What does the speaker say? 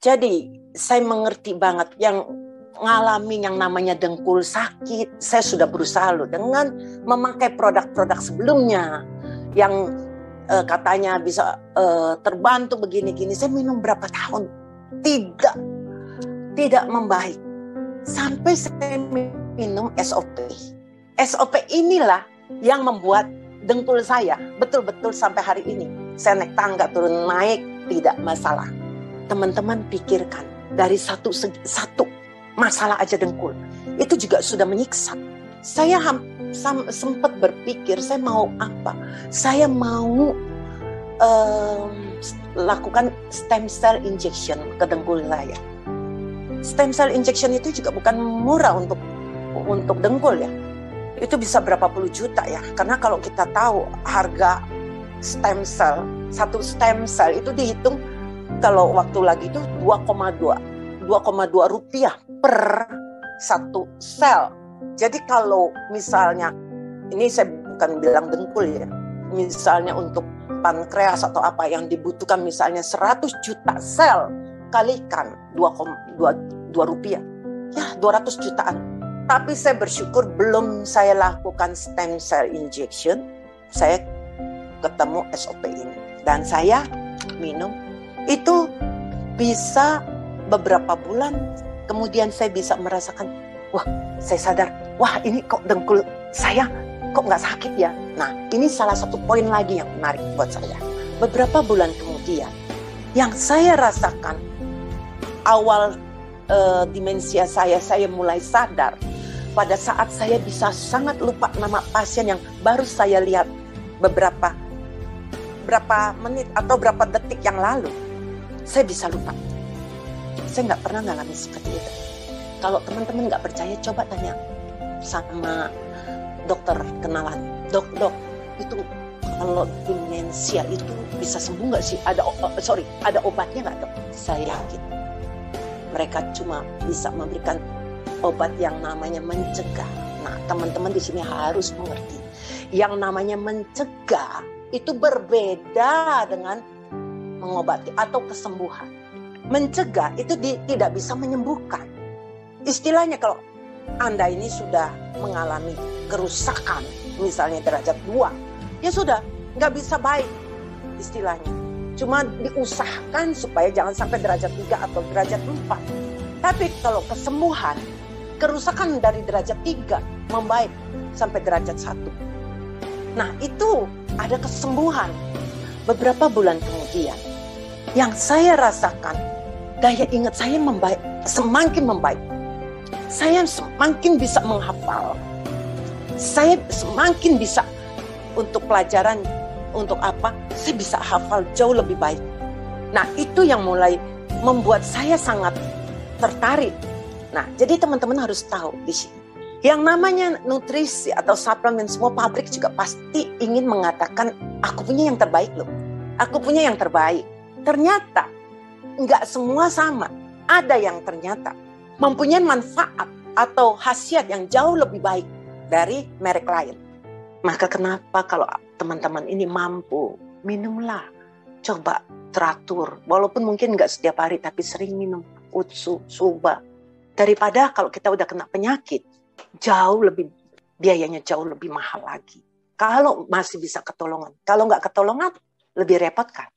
Jadi saya mengerti banget yang mengalami yang namanya dengkul sakit. Saya sudah berusaha loh dengan memakai produk-produk sebelumnya yang katanya bisa terbantu begini-gini. Saya minum berapa tahun tidak membaik. Sampai saya minum SOP. SOP inilah yang membuat dengkul saya betul-betul sampai hari ini. Saya naik tangga turun naik tidak masalah. Teman-teman pikirkan dari satu masalah aja dengkul itu juga sudah menyiksa. Saya sempat berpikir saya mau apa? Saya mau lakukan stem cell injection ke dengkul saya. Stem cell injection itu juga bukan murah untuk dengkul ya. Itu bisa berapa puluh juta ya. Karena kalau kita tahu harga stem cell, satu stem cell itu dihitung kalau waktu lagi itu 2,2 rupiah per satu sel. Jadi kalau misalnya, ini saya bukan bilang dengkul ya, misalnya untuk pankreas atau apa yang dibutuhkan misalnya 100 juta sel, kalikan 2 rupiah, ya 200 jutaan. Tapi saya bersyukur belum saya lakukan stem cell injection, saya ketemu SOP ini. Dan saya minum, itu bisa beberapa bulan, kemudian saya bisa merasakan, wah saya sadar, wah ini kok dengkul saya kok nggak sakit ya. Nah ini salah satu poin lagi yang menarik buat saya. Beberapa bulan kemudian, yang saya rasakan awal demensia saya mulai sadar pada saat saya bisa sangat lupa nama pasien yang baru saya lihat berapa menit atau berapa detik yang lalu. Saya bisa lupa. Saya nggak pernah ngalamin seperti itu. Kalau teman-teman nggak percaya, coba tanya sama dokter kenalan. Dok, itu kalau demensia itu bisa sembuh nggak sih? Ada obatnya nggak dok? Saya yakin mereka cuma bisa memberikan obat yang namanya mencegah. Nah, teman-teman di sini harus mengerti, yang namanya mencegah itu berbeda dengan mengobati atau kesembuhan. Mencegah itu tidak bisa menyembuhkan. Istilahnya kalau Anda ini sudah mengalami kerusakan, misalnya derajat 2, ya sudah, nggak bisa baik istilahnya. Cuma diusahakan supaya jangan sampai derajat 3 atau derajat 4. Tapi kalau kesembuhan, kerusakan dari derajat 3 membaik sampai derajat 1. Nah itu ada kesembuhan. Beberapa bulan kemudian, yang saya rasakan, daya ingat saya semakin membaik. Saya semakin bisa menghafal. Saya semakin bisa untuk pelajaran, untuk apa, saya bisa hafal jauh lebih baik. Nah itu yang mulai membuat saya sangat tertarik. Nah jadi teman-teman harus tahu di sini. Yang namanya nutrisi atau suplemen, semua pabrik juga pasti ingin mengatakan, aku punya yang terbaik loh. Aku punya yang terbaik. Ternyata nggak semua sama. Ada yang ternyata mempunyai manfaat atau khasiat yang jauh lebih baik dari merek lain. Maka kenapa kalau teman-teman ini mampu, minumlah. Coba teratur. Walaupun mungkin nggak setiap hari, tapi sering minum utsu, suba. Daripada kalau kita udah kena penyakit, biayanya jauh lebih mahal lagi. Kalau masih bisa ketolongan. Kalau nggak ketolongan, lebih repot kan.